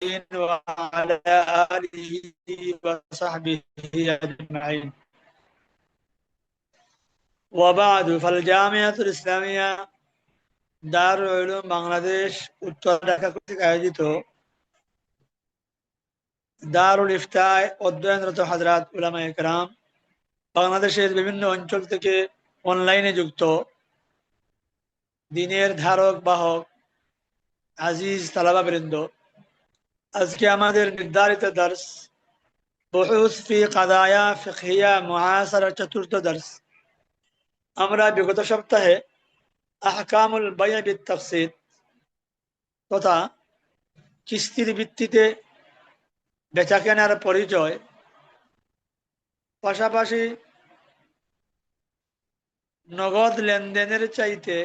وعلى آله وصحبه أجمعين وبعد فالجامعة الإسلامية দারুল উলুম বাংলাদেশ উত্তর ঢাকা কর্তৃক আয়োজিত দারুল ইফতায় অধ্যয়নরত হযরত উলামায়ে কেরাম, বাংলাদেশের বিভিন্ন অঞ্চল থেকে অনলাইনে যুক্ত দ্বীনের ধারক বাহক আজিজ তালাবাবৃন্দ, আজকে আমাদের নির্ধারিত দর্স বুহুস ফি কাদায়া ফিকহিয়া মুআসারা চতুর্থ দর্স। আমরা বিগত সপ্তাহে আহকামুল বাই'a বিত তাফসীর তথা কিস্তির ভিত্তিতে বেচাকেনার পরিচয়, পাশাপাশি নগদ লেনদেনের চাইতে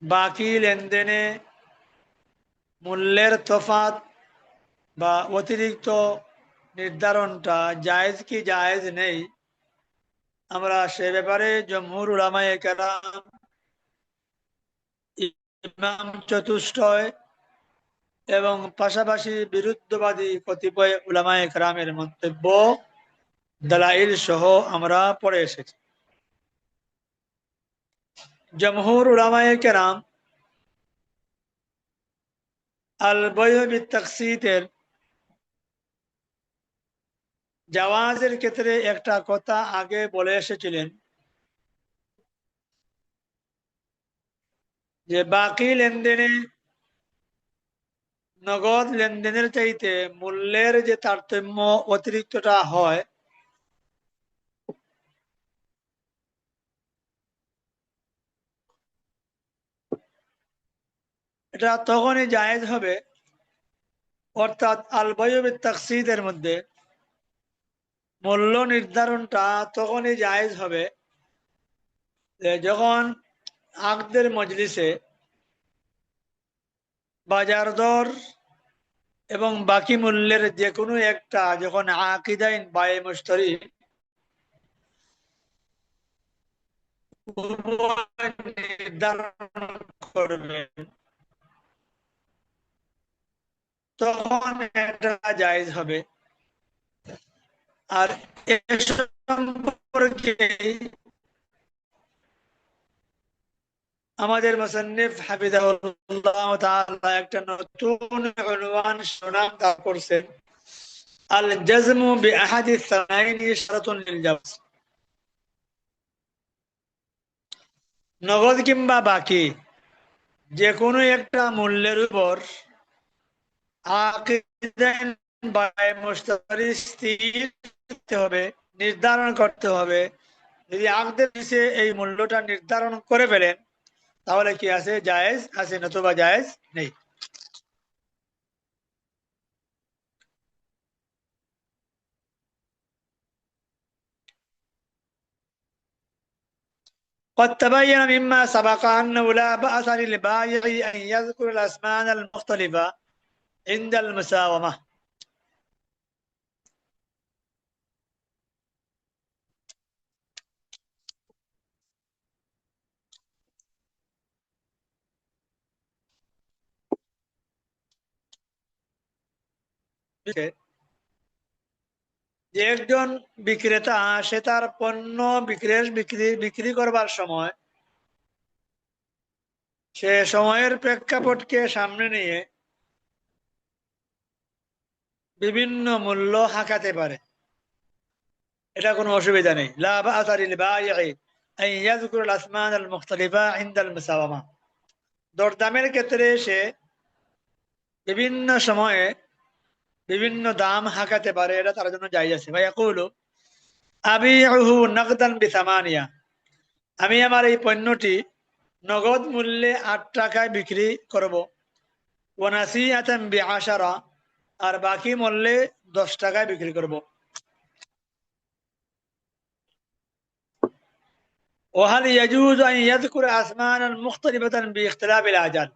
বাকি লেনদেনে মূল্যের তফাৎ বা অতিরিক্ত নির্ধারণটা জায়েজ কি জায়েজ নেই, আমরা সে ব্যাপারে জমহুর উলামায়ে কেরাম, ইমাম চতুষ্টয় এবং পাশাপাশি বিরুদ্ধবাদী কতিপয় উলামায়ে কেরামের মন্তব্য দালাইল সহ আমরা পড়ে এসেছি। জমহুর উলামায়ে কেরাম আল বাই'উ বিত তাকসীতের জাওয়াজের ক্ষেত্রে একটা কথা আগে বলে এসেছিলেন যে বাকি লেনদেনে নগদ লেনদেনের চাইতে মূল্যের যে তারতম্য অতিরিক্তটা হয়, এটা তখনই জায়েজ হবে, অর্থাৎ আল বাই'উ বিত তাকসীদের মধ্যে মূল্য নির্ধারণটা তখনই জায়েজ হবে যখন আকদের মজলিসে বাজার দর এবং বাকি মূল্যের যে কোনো একটা যখন আকিদাইন বায়ে মুশতারি নির্ধারণ করবেন, তখন এটা জায়েজ হবে। আর এ সম্পর্কে আমাদের মুসান্নিফ হাফিজাহুল্লাহ তাআলা একটা নতুন উনওয়ান সুনাম দান করছেন, আল জাজমু বিআহাদি সানাইনি শারাতুন লিল জাওয়াজ। নগদ কিংবা বাকি যে কোনো একটা মূল্যের উপর আকিদাইন বায়ে মুশতারি স্থির করতে হবে, নির্ধারণ করতে হবে। যদি আকদের নিচে এই মূল্যটা নির্ধারণ করে ফেলেন, তাহলে কি আছে? জায়েজ আছে, নতুবা জায়েজ নেই। قد تبين مما سبق أنه لا بأس للبائع أن يذكر الأثمان المختلفة عند المساومة। যে একজন বিক্রেতা সে তার পণ্য বিক্রি করবার সময় সে সময়ের প্রেক্ষাপটকে সামনে নিয়ে বিভিন্ন মূল্য হাঁকাতে পারে, এটা কোনো অসুবিধা নেই। লা বা'সা লিল বাই'i আন ইয়াযকুর আল আসমান আল মুখতালিফা ইনদা আল মুসাওয়ামা। দরদামের ক্ষেত্রে সে বিভিন্ন সময়ে বিভিন্ন দাম হাঁকাতে পারে, এটা তার জন্য জায়েজ আছে। ভাই ইয়াকুলু আবিউহু নাকদান বিসামানিয়া, আমি আমার এই পণ্যটি নগদ মূল্যে ৮ টাকায় বিক্রি করব, ওয়া নাসিআতান বিআশারা, আর বাকি মূল্যে ১০ টাকায় বিক্রি করব। ওয়াহাল ইয়াজুজু আন ইয়াযকুরা আসমানান মুখতালিফাতান বিইখতিলাফিল আজাল।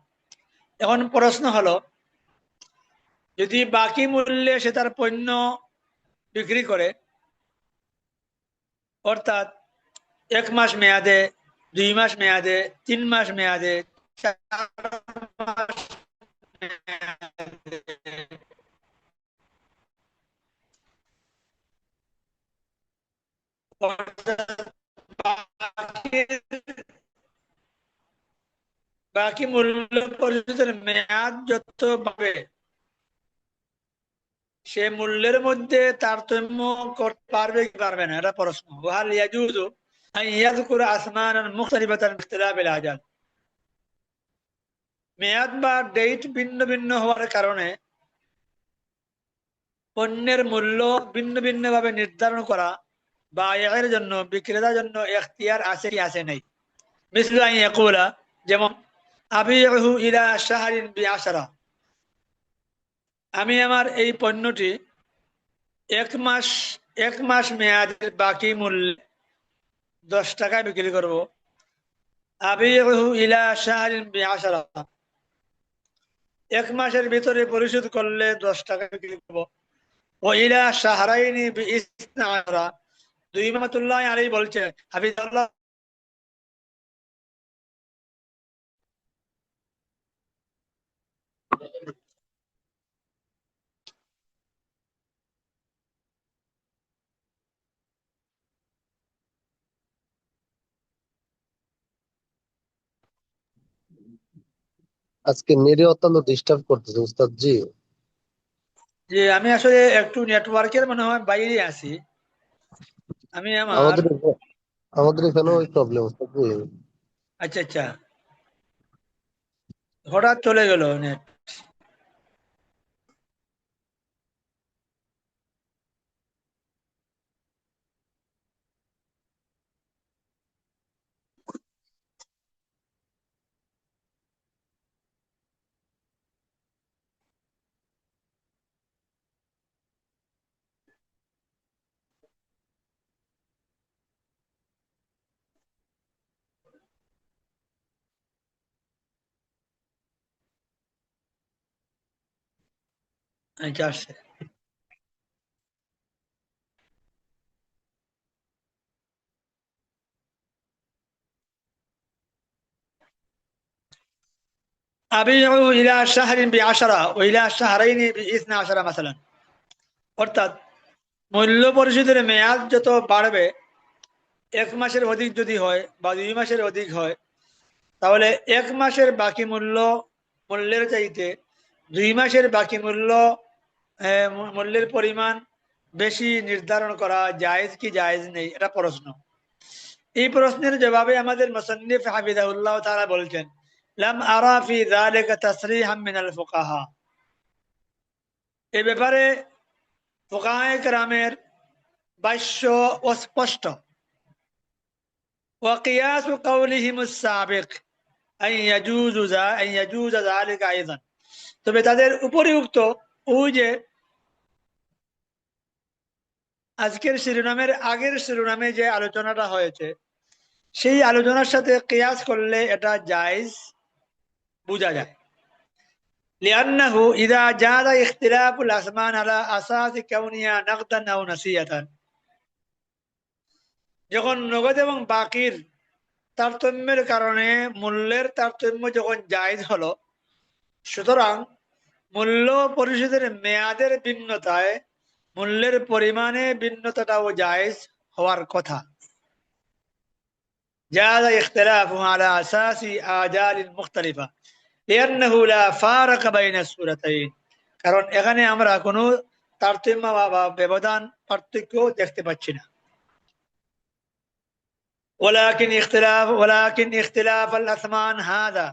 এখন প্রশ্ন হলো, যদি বাকি মূল্যে সে তার পণ্য বিক্রি করে, অর্থাৎ ১ মাস মেয়াদে, ২ মাস মেয়াদে, ৩ মাস মেয়াদে, ৪ মাস মেয়াদে, বাকি মূল্য পরিশোধের মেয়াদ যত বাড়বে সে মূল্যের মধ্যে তারতম্য করতে পারবে কি পারবে না, এটা প্রশ্ন। ওয়াল ইয়াজুজু আন ইয়াযকুরা আসমানান মুখতালিফাতান বিইখতিলাফিল আজাল। মেয়াদ বা ডেট ভিন্ন ভিন্ন হওয়ার কারণে পণ্যের মূল্য ভিন্ন ভিন্ন ভাবে নির্ধারণ করা বায়ের জন্য, বিক্রেতার জন্য এখতিয়ার আছে কি আছে নাই। মিসলু আন ইয়াকুলা, যেমন আবিউহু ইলা শাহরিন বিআশরা, আমি আমার এই পণ্যটি এক মাস মেয়াদের বাকি মূল্য 10 টাকায় বিক্রি করব। আবিউহু ইলা শাহরিন বিআশরা, এক মাসের ভিতরে পরিশোধ করলে 10 টাকা বিক্রি করব। ও ইলা শাহরাইনি বিইসনা আশরা, দুই রহমাতুল্লাহ আলাইহি বলছে, হাফিজাল্লাহ, আজকে নেটে অত্যন্ত ডিস্টার্ব করতেছে উস্তাদ জি। যে আমি আসলে একটু নেটওয়ার্কের মনে হয় বাইরে আছি। আমি আমার, আমাদের আমাদের এখানেও ওই প্রবলেম উস্তাদ জি। আচ্ছা আচ্ছা, হঠাৎ চলে গেল নেট। আচ্ছা আসছে। আবিউ ইলা শাহরিন বিআশরা ওয়া ইলা শাহরাইনি বিইসনা আশরা মাসালান, অর্থাৎ মূল্য পরিশোধের মেয়াদ যত বাড়বে, এক মাসের অধিক যদি হয় বা 2 মাসের অধিক হয়, তাহলে এক মাসের বাকি মূল্যের চাইতে 2 মাসের বাকি মূল্যের পরিমাণ বেশি নির্ধারণ করা জায়েজ কি জায়েজ নেই, এটা প্রশ্ন। এই প্রশ্নের জবাবে আমাদের মুসান্নিফ হাফিজাহুল্লাহ তাআলা বলছেন, লাম আরা ফি যালিকা তাসরিহাম মিনাল ফুকাহা, এই ব্যাপারে ফুকাহায়ে কেরামের ভাষ্য অস্পষ্ট। ওয়া কিয়াসু কাউলিহিমুস সাবিক আন ইয়াজুজা যালিকা আইযান, তবে তাদের উপরিউক্ত ওই যে আজকের শিরোনামের আগের শিরোনামে যে আলোচনাটা হয়েছে, সেই আলোচনার সাথে কিয়াস করলে এটা জায়েজ বোঝা যায়। লিআন্নাহু ইযা জাযা ইখতিলাফুল আসমান আলা আসাসি কাউনিয়া নাকদান আও নাসিয়াতান, যখন নগদ এবং বাকির তারতম্যের কারণে মূল্যের তারতম্য যখন জায়েজ হলো, সুতরাং মূল্য পরিশোধের মেয়াদের ভিন্নতায় মূল্যের পরিমাণে ভিন্নতাটাও জায়েজ হওয়ার কথা। জাযা ইখতিলাফু আলা আসাসি আজালিন মুখতালিফা লিআন্নাহু লা ফারাক বাইনা সূরাতাইন, কারণ এখানে আমরা কোনো তারতম্য বা ব্যবধান পার্থক্য দেখতে পাচ্ছি না। ولكن اختلاف الأثمان هذا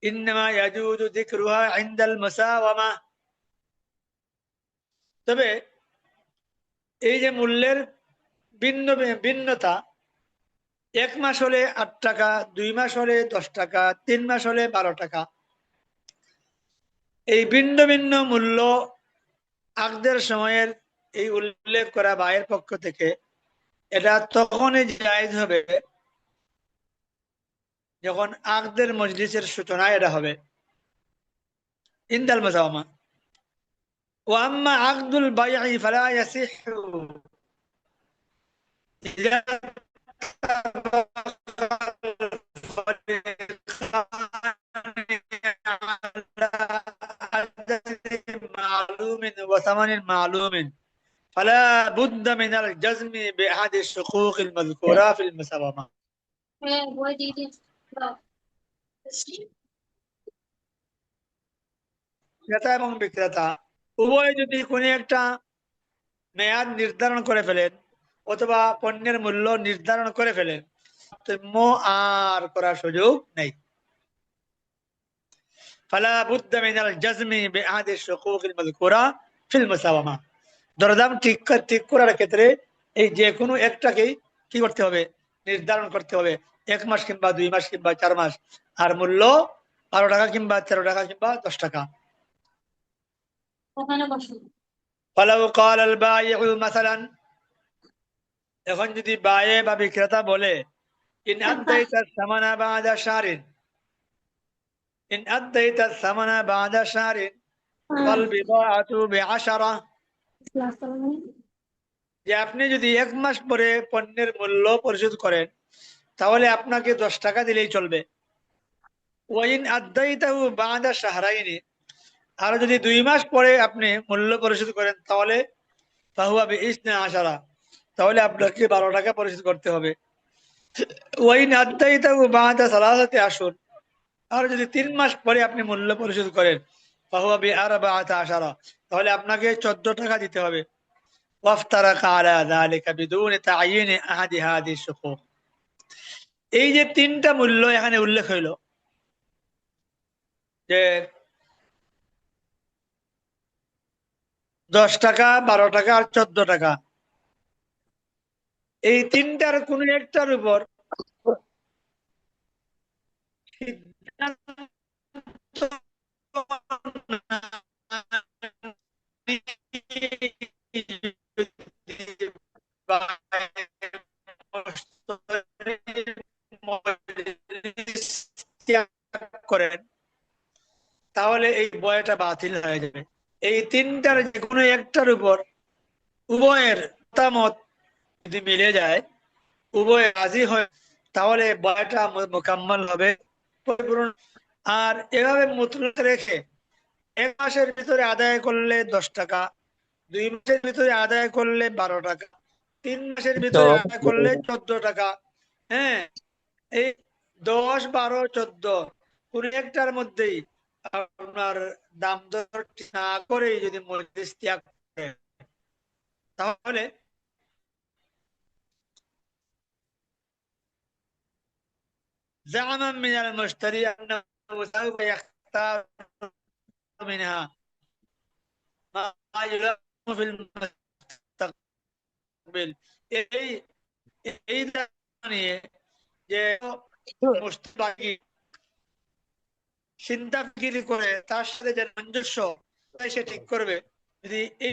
إنما يجوز ذكرها عند المساومة, তবে এই যে মূল্যের ভিন্নতা, এক মাস হলে 8 টাকা, 2 মাস হলে 10 টাকা, 3 মাস হলে 12 টাকা, এই ভিন্ন ভিন্ন মূল্য আকদের সময়ের এই উল্লেখ করা ভাইয়ের পক্ষ থেকে এটা তখনই জায়েজ হবে যখন আকদের মজলিসের সূচনা এটা হবে, ইনদাল মুসাওয়ামা। ওয়া আম্মা আকদুল বাই'i ফালা ইয়াসিহু ইযা معلوم وثمن معلوم فلا بد من الجزم بأحد الشقوق المذكورة في المساومة. ক্রেতা এবং বিক্রেতা উভয় যদি কোনো একটা মেয়াদ নির্ধারণ করে ফেলেন অথবা পণ্যের মূল্য নির্ধারণ করে ফেলেন, তারতম্য আর করার সুযোগ নেই। ফালা বুদ্দা মিনাল জাজমি বিআহাদি শুকুকিল মাযকুরা ফিল মুসাওয়ামা। দরদাম ঠিক করার ক্ষেত্রে এই যে কোনো একটাকেই কি করতে হবে, নির্ধারণ করতে হবে, 1 মাস কিংবা 2 মাস কিংবা 4 মাস, আর মূল্য 12 টাকা কিংবা 13 টাকা কিংবা 10 টাকা। ফালাউ ক্বাল আল বাইউ মাসালান, এখন যদি বায়ে বা বিক্রেতা বলে ইন আদাইতা সামানা বাদা শাহরিন, ইন আদাইতা সামানা বাদা শাহরিন ফাল বিদাআতু বিআশারা, যে আপনি যদি 1 মাস পরে পণ্যের মূল্য পরিশোধ করেন তাহলে আপনাকে 10 টাকা দিলেই চলবে। ওয়াইন আদাইতাহু বাদা শাহরাইনি, আর যদি 2 মাস পরে আপনি মূল্য পরিশোধ করেন তাহলে ফাহুয়া বিইসনা আশারা, তাহলে আপনাকে 12 টাকা পরিশোধ করতে হবে। ওয়াইন আদাইতাহু বাদা সালাসাতি আশহুর, আর যদি 3 মাস পরে আপনি মূল্য পরিশোধ করেন ফাহুয়া বিআরবাআতি আশারা, তাহলে আপনাকে 14 টাকা দিতে হবে। ওয়াফতারাকা আলা যালিকা বিদুনি তা'য়িনি আহাদি হাদিহি শুকুক। এই যে 3টা মূল্য এখানে উল্লেখ হইল, যে 10 টাকা, 12 টাকা আর 14 টাকা, এই 3টার কোন একটার উপর সিদ্ধান্ত করেন তাহলে এই বয়টা বাতিল হয়ে যাবে। এই 3টার যে কোনো একটার উপর উভয়ের মতামত যদি মিলে যায়, উভয় রাজি হয়, তাহলে বয়টা মোকাম্মল হবে, পরিপূর্ণ। আর এভাবে মুতলাক রেখে 1 মাসের ভিতরে আদায় করলে 10 টাকা, 2 মাসের ভিতরে আদায় করলে 12 টাকা, 3 মাসের ভিতরে আদায় করলে 14 টাকা, হ্যাঁ, এই 10, 12, 14 কোন একটার মধ্যেই আপনার দাম দর না করেই যদি মজলিস ত্যাগ করে তাহলে زعما من المشتري أنه سوف يختار منها ما يلام في المستقبل। এই এই দাঁড়িয়ে যে মুস্তাকি চিন্তা ফিকির করে তার সাথে যে সামঞ্জস্য সে ঠিক করবে, যদি এই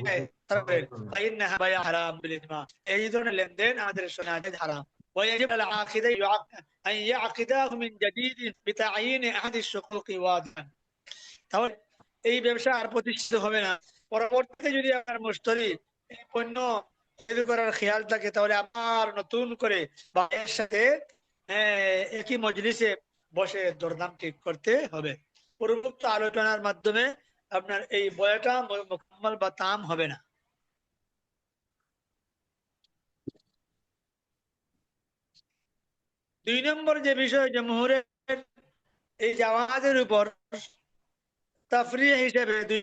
হারাম বিল ইজমা, এই ধরনের লেনদেন আমাদের শরীয়তে হারাম। ويجب على العاقدين أن يعقداه من جديد بتعيين أحد الشقوق واضحا। তাহলে এই ব্যবসা আর প্রতিষ্ঠিত হবে না। পরবর্তীতে যদি আমার মুশতারি এই পণ্য তৈরি করার খেয়াল থাকে তাহলে আবার নতুন করে বা এর সাথে একই মজলিসে বসে দরদাম ঠিক করতে হবে। পূর্বোক্ত আলোচনার মাধ্যমে আপনার এই বয়টা মুকাম্মাল বা তাম হবে না। দুই নম্বর যে বিষয়, জমহুরের এই জাওয়াজের উপর তাফরিহ হিসেবে দুই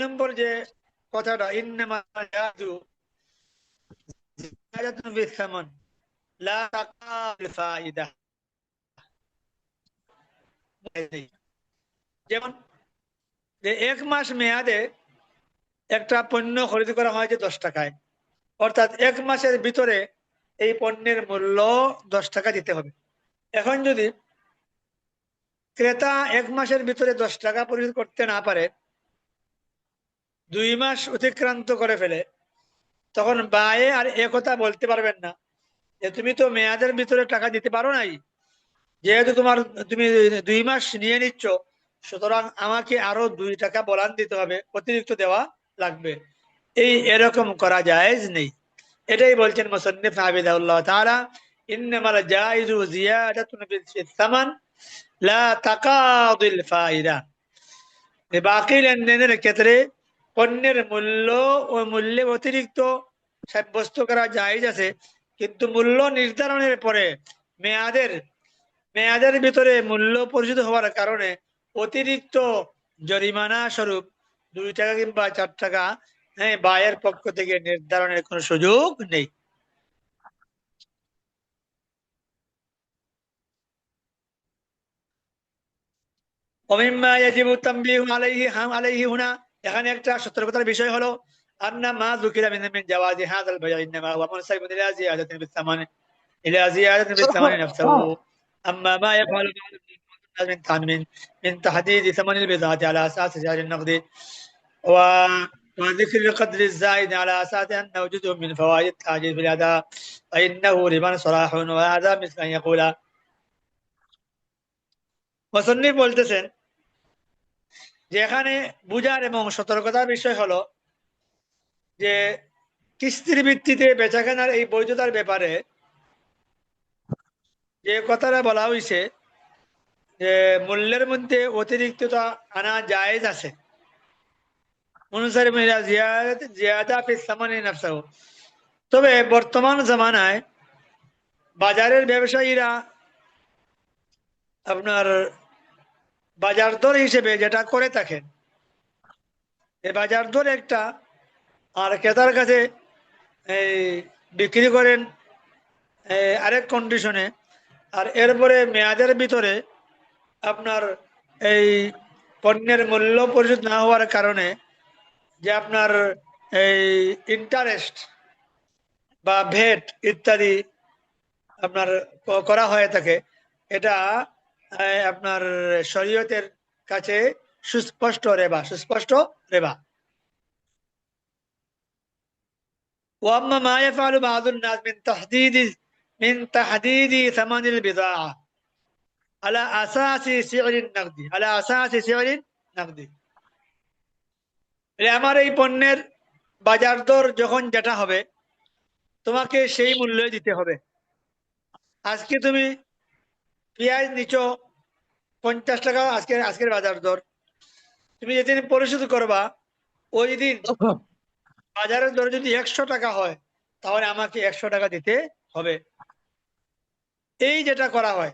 নম্বর যে কথাটা, ইন্নামা জাযু জিয়াদাতুন ফিস সামান লা তাকাল ফায়দা, যেমন যে 1 মাস মেয়াদে একটা পণ্য খরিদ করা হয়েছে 10 টাকায়, অর্থাৎ 1 মাসের ভিতরে এই পণ্যের মূল্য 10 টাকা দিতে হবে। এখন যদি ক্রেতা 1 মাসের ভিতরে 10 টাকা পরিশোধ করতে না পারে, 2 মাস অতিক্রান্ত করে ফেলে, তখন বায়ে আর একথা বলতে পারবেন না যে তুমি তো মেয়াদের ভিতরে টাকা দিতে পারো নাই, যেহেতু তুমি 2 মাস নিয়ে নিচ্ছ, সুতরাং আমাকে আরো 2 টাকা বলান দিতে হবে, অতিরিক্ত দেওয়া লাগবে। এরকম করা জায়েজ নেই। এটাই বলছেন মুসান্নিফ হাফিজাহুল্লাহ তাআলা, ইন্নামাল জায়েজু জিয়াদাতুন ফিস সামান লা তাকাদিল ফায়দা। বাকি লেনদেনের ক্ষেত্রে পণ্যের মূল্য ও মূল্যে অতিরিক্ত সাব্যস্ত করা জায়েজ আছে, কিন্তু মূল্য নির্ধারণের পরে মেয়াদের মেয়াদের ভিতরে মূল্য পরিশোধ হওয়ার কারণে অতিরিক্ত জরিমানা স্বরূপ 2 টাকা কিংবা 4 টাকা, হ্যাঁ, বায়ের পক্ষ থেকে নির্ধারণের কোনো সুযোগ নেই। ওমিম্মা ইয়াজিবু তানবীহু আলাইহি হুনা, এখানে একটা সতর্কতার বিষয় হলো আন্না মা যুকিরা মিন জাওয়াজি হাযাল বাই'i ইন্নামা হুয়া মুনসাবিন ইলা জিয়াদাতিন বিস-সামানি নাফসাহু, আম্মা মা ইয়াফআলু من تحديد ثمن البضاعة على أساس سعر النقد وذكر القدر الزائد على أساس أنه جزء من فوائد التعجيل في الأداء فإنه ربا صراح، وهذا مثل أن يقول মুসান্নিফ বলতেছেন যে এখানে বুঝার এবং সতর্কতার বিষয় হলো যে কিস্তির ভিত্তিতে বেচাকেনার এই বৈধতার ব্যাপারে যে কথাটা বলা হয়েছে যে মূল্যের মধ্যে অতিরিক্ততা আনা জায়েজ আছে। তবে বর্তমান জামানায় বাজারের ব্যবসায়ীরা আপনার বাজার দর হিসেবে যেটা করে থাকেন, এই বাজার দর একটা, আর ক্রেতার কাছে এই বিক্রি করেন আরেক কন্ডিশনে, আর এরপরে মেয়াদের ভিতরে আপনার এই পণ্যের মূল্য পরিশোধ না হওয়ার কারণে যে আপনার এই ইন্টারেস্ট বা ভেট ইত্যাদি আপনার করা হয়ে থাকে, এটা আপনার শরীয়তের কাছে সুস্পষ্ট রেবা। ওয়াম্মা মা ইয়াফআলু বাযুন নাস মিন তাহদিদি সামানিল বিদাআ আলা আসাসি সি'রিন নাকদি, আমার এই পণ্যের বাজার দর যখন যেটা হবে তোমাকে সেই মূল্য দিতে হবে। আজকে তুমি পেঁয়াজ নিচ্ছ 50 টাকা, আজকের বাজার দর, তুমি যেদিন পরিশোধ করবা ওই দিন বাজারের দর যদি 100 টাকা হয় তাহলে আমাকে 100 টাকা দিতে হবে। এই যেটা করা হয়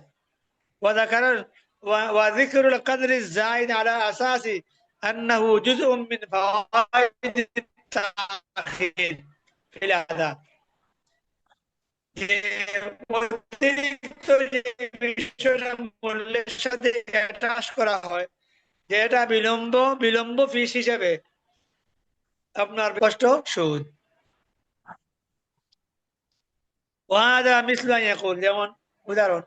ওয়াযিকরুল কদরি যায়িদ আলা আসাসি আন্নাহু জুজউম মিন ফাওয়াইদ তাখির ফিল আদা, যে অতিরিক্ত যে বিষয়টা মূল্যের সাথে অ্যাটাচ করা হয়, যে এটা বিলম্ব ফিস হিসেবে আপনার কষ্ট সুদ। ওয়াদা মিসলা ইয়াকুল, যেমন উদাহরণ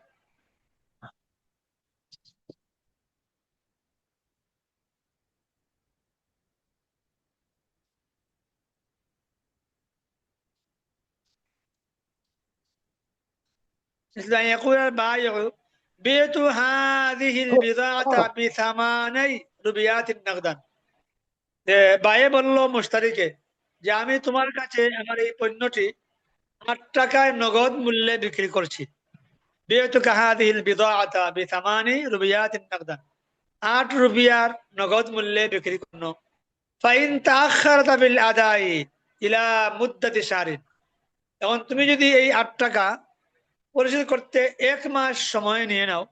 مثل أن يقول البائع بعت هذه البضاعة بثماني ربيات نقدا، বায়ে বলল মুশতারিকে যে আমি তোমার কাছে আমার এই পণ্যটি 8 টাকায় নগদ মূল্যে বিক্রি করছি। বিআতুকা হাযিহিল বিদাআতা বিথামানি রুবিয়াতিন নাকদান, 8 রুপিয়ার নগদ মূল্যে বিক্রি করনো। ফাইন তাআখারাতা বিল আদাই ইলা মুদ্দাতি শাহরিন, এখন তুমি যদি এই 8 টাকা পরিশোধ করতে 1 মাস সময় নিয়ে নাও,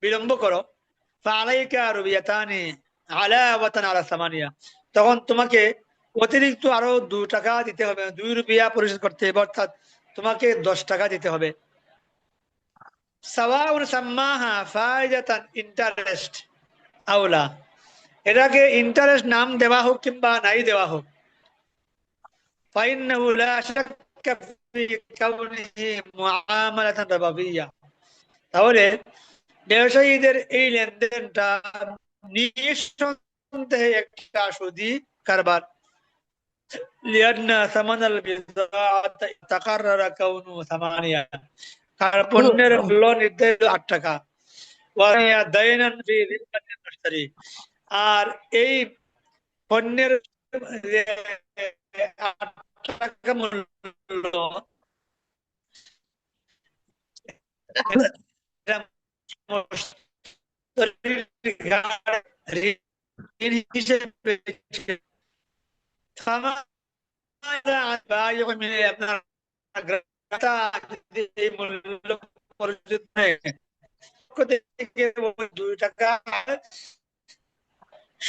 বিলম্ব করো, ফালাইকা রুবিয়াতানি আলাওয়াতান আলা সামানিয়া, তখন তোমাকে অতিরিক্ত আরো 2 টাকা দিতে হবে, 2 রুপিয়া পরিশোধ করতে হবে, অর্থাৎ তোমাকে 10 টাকা দিতে হবে। সাওয়াউন সাম্মাহা ফায়দাতান ইন্টারেস্ট আওলা, এটাকে ইন্টারেস্ট নাম দেওয়া হোক কিংবা নাই দেওয়া হোক, ফাইন্নাহু লা শাক্কা ফি কাউনিহি মুআমালাতান রাবাবিয়্যা, তাহলে ব্যবসায়ীদের এই লেনদেনটা নিঃসন্দেহে একটা সুদী কারবার। লিআন্না সামানাল বিদাআতি তাকাররারা কাউনু সামানিয়া, কারণ পণ্যের মূল্য নির্ধারিত 8 টাকা। ওয়া হিয়া দাইনান ফি যিম্মাতিল মুশতারি, আর এই পণ্যের 8 টাকা মূল্য আপনার পক্ষ থেকে 2 টাকা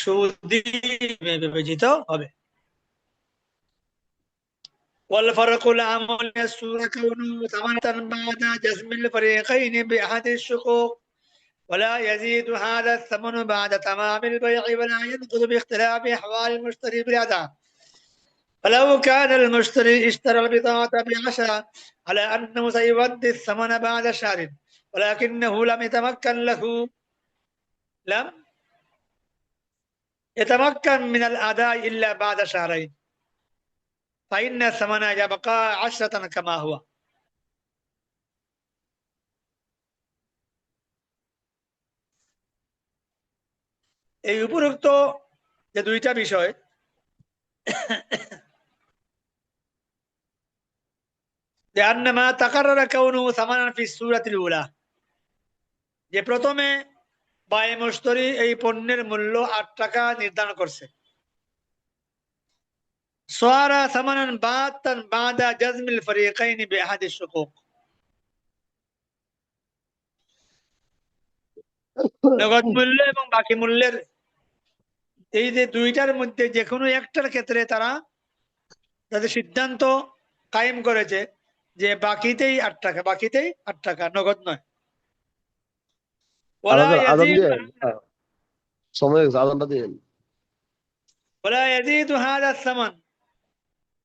সুদি বিবেচিত হবে। والفرق العام السورة كونه ثمنة بعد جزم الفريقين بأحد الشقوق، ولا يزيد هذا الثمن بعد تمام البيع ولا ينقص باختلاف أحوال المشتري بالأداء. فلو كان المشتري اشترى البضاعة ب10 على أنه سيؤدي الثمن بعد شهر، ولكنه لم يتمكن من الأداء إلا بعد شهرين، فإن الثمن يبقى 10 كما هو। এই উপরোক্ত যে 2টা বিষয়, لأن ما تقرر كونه ثمنا في السورة الأولى, যে প্রথমে বায় মুশতারি এই পণ্যের মূল্য 8 টাকা নির্ধারণ করছে, সারা সামানান বাতান বাদা জাজমিল ফরিকাইন বিআহাদ আশ-শুকুক, নগদ মূল্য এবং বাকি মূল্যের এই যে 2টার মধ্যে যে কোনো একটার ক্ষেত্রে তারা তাদের সিদ্ধান্ত কায়েম করেছে যে বাকিতেই 8 টাকা, বাকিতেই 8 টাকা, নগদ নয়। ولا يزيد সময় আলাদা দিন। ولا يزيد هذا الثمن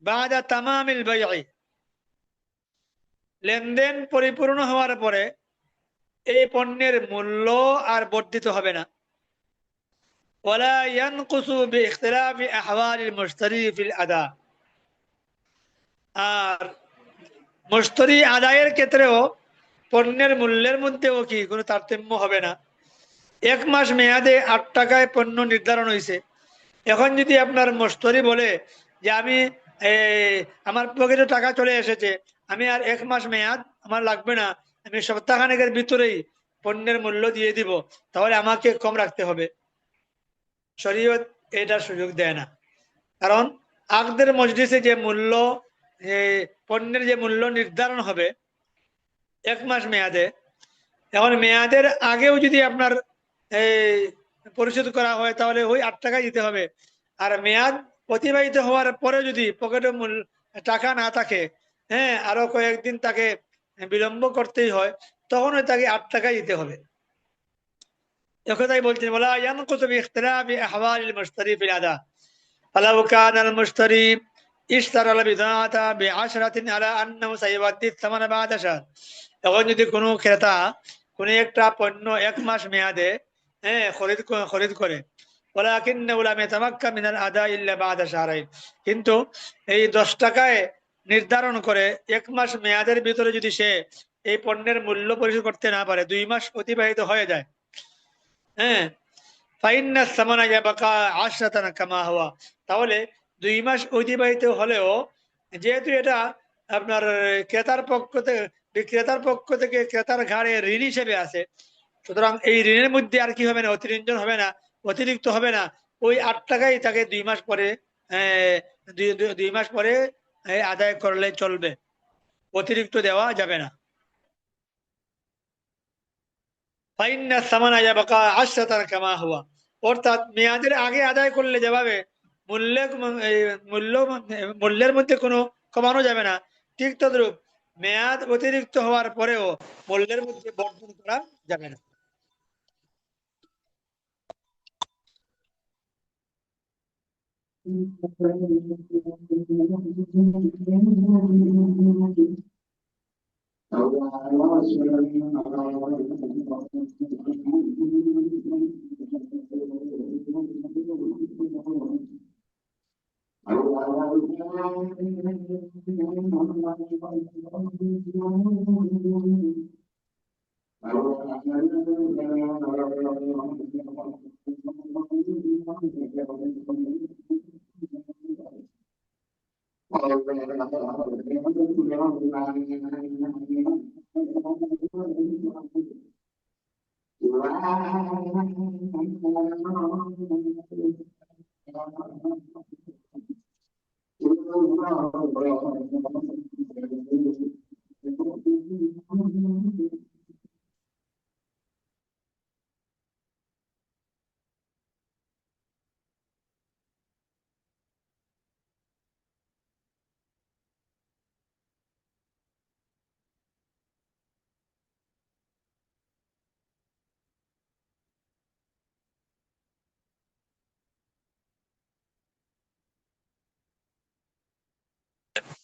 بعد تمام البيع, লেনদেন পরিপূর্ণ হওয়ার পরে এই পণ্যের মূল্য আর বর্ধিত হবে না। ولا ينقص باختلاف احوال المشتري في الاداء, আর মুশতারি আদায়ের ক্ষেত্রেও পণ্যের মূল্যের মধ্যেও কি কোনো তারতম্য হবে না। 1 মাস মেয়াদে 8 টাকায় পণ্য নির্ধারণ হয়েছে, এখন যদি আপনার মুশতারি বলে যে আমি আমার পকেটে টাকা চলে এসেছে, আমি আর 1 মাস মেয়াদ আমার লাগবে না, আমি সপ্তাহখানেকের ভিতরেই পণ্যের মূল্য দিয়ে দিব, তাহলে আমাকে কম রাখতে হবে। শরীয়ত এটার সুযোগ দেয় না, কারণ আকদের মজলিসে যে মূল্য, পণ্যের যে মূল্য নির্ধারণ হবে 1 মাস মেয়াদে, এখন মেয়াদের আগেও যদি আপনার পরিশোধ করা হয় তাহলে ওই 8 টাকা দিতে হবে, আর মেয়াদ অতিবাহিত হওয়ার পরে যদি পকেটে টাকা না থাকে, আরো কয়েকদিন তাকে বিলম্ব করতেই হয়, তখন তাকে 8 টাকা দিতে হবে। একথাই বলছেন, বলা ইয়ানকুতু বিইখতিলাফি আহওয়ালিল মুশতারি ফিল আদা, ফালাউ কানাল মুশতারি ইশতারা আল বিদাআতা বিআশরাতিন আলা আন্নাহু সাইউদ্দি আস-সামানা বা'দা শাহর, এখন যদি কোনো ক্রেতা কোনো একটা পণ্য 1 মাস মেয়াদে খরিদ করে, ওয়ালাকিন্নাহু লাম ইয়াতামাক্কান মিনাল আদা ইল্লা বা'দা শাহরাইন, কিন্তু এই 10 টাকায় নির্ধারণ করে 1 মাস মেয়াদের ভিতরে যদি সে এই পণ্যের মূল্য পরিশোধ করতে না পারে, 2 মাস অতিবাহিত হয়ে যায়, ফাইন্না সামানা ইয়াবকা 10 কামা হুয়া, তাহলে 2 মাস অতিবাহিত হলেও যেহেতু এটা আপনার ক্রেতার পক্ষ থেকে ক্রেতার ঘাড়ে ঋণ হিসেবে আছে, সুতরাং এই ঋণের মধ্যে আর কি হবে না, অতিরিক্ত হবে না, ওই 8 টাকাই তাকে 2 মাস পরে 2 মাস পরে আদায় করলে চলবে, অতিরিক্ত দেওয়া যাবে না। ফাইন্না সামানা ইয়াবকা 10 কামা হুয়া, অর্থাৎ মেয়াদের আগে আদায় করলে যেভাবে মূল্যের মধ্যে কোনো কমানো যাবে না, ঠিক তদ্রূপ মেয়াদ অতিরিক্ত হওয়ার পরেও মূল্যের মধ্যে বর্ধন করা যাবে না।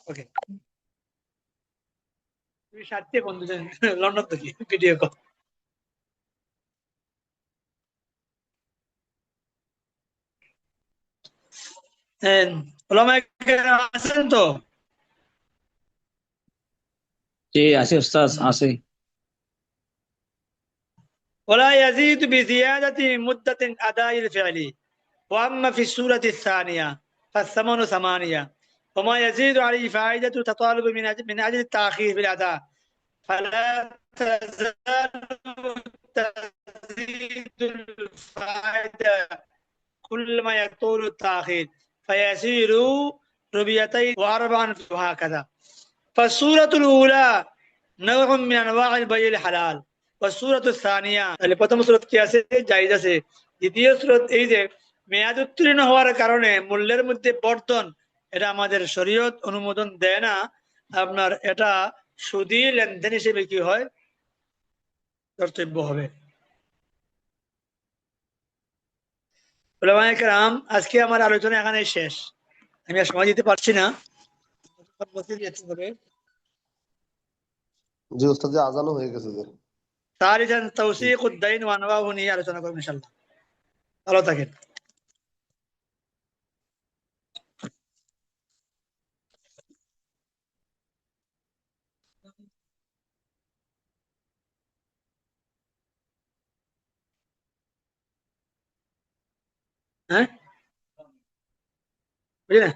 ওকে, তুমি 60 বন্ধু লন্ডন থেকে ভিডিও কল। ওলামায়ে কেরাম আছেন তো? জি আছে উস্তাদ আছে। ولا يزيد بزيادة مدة أداء الفعل. وأما في السورة الثانية فالثمن ثمانية، وما يزيد عليه فائدة تطالب من أجل التأخير في الأداء، فلا تزال تزيد الفائدة كلما يطول التأخير فيصير ربيتين وأربعا وهكذا. فالسورة الأولى نوع من أنواع البيع الحلال والسورة الثانية তাহলে প্রথম সূরা কি আছে? জায়েজ আছে। দ্বিতীয় সূরা এই যে মেয়াদ উত্তীর্ণ হওয়ার কারণে মূল্যের মধ্যে বর্ধন, এটা আমাদের শরীয়ত অনুমোদন দেয় না। আপনার এটা সুদী লেনদেন হিসেবে কি হয়, কর্তব্য হবে। ওলামায়ে কেরাম, আজকে আমার আলোচনা এখানে শেষ। আমি আর সময় দিতে পারছি না। জি ওস্তাদ, যে আজানও হয়ে গেছে যে। তারিখান তৌসিক উদ্দাইন ওয়ানওয়াহু নিয়ে আলোচনা করবো ইনশাআল্লাহ। ভালো থাকেন। হ্যাঁ, বুঝলেন?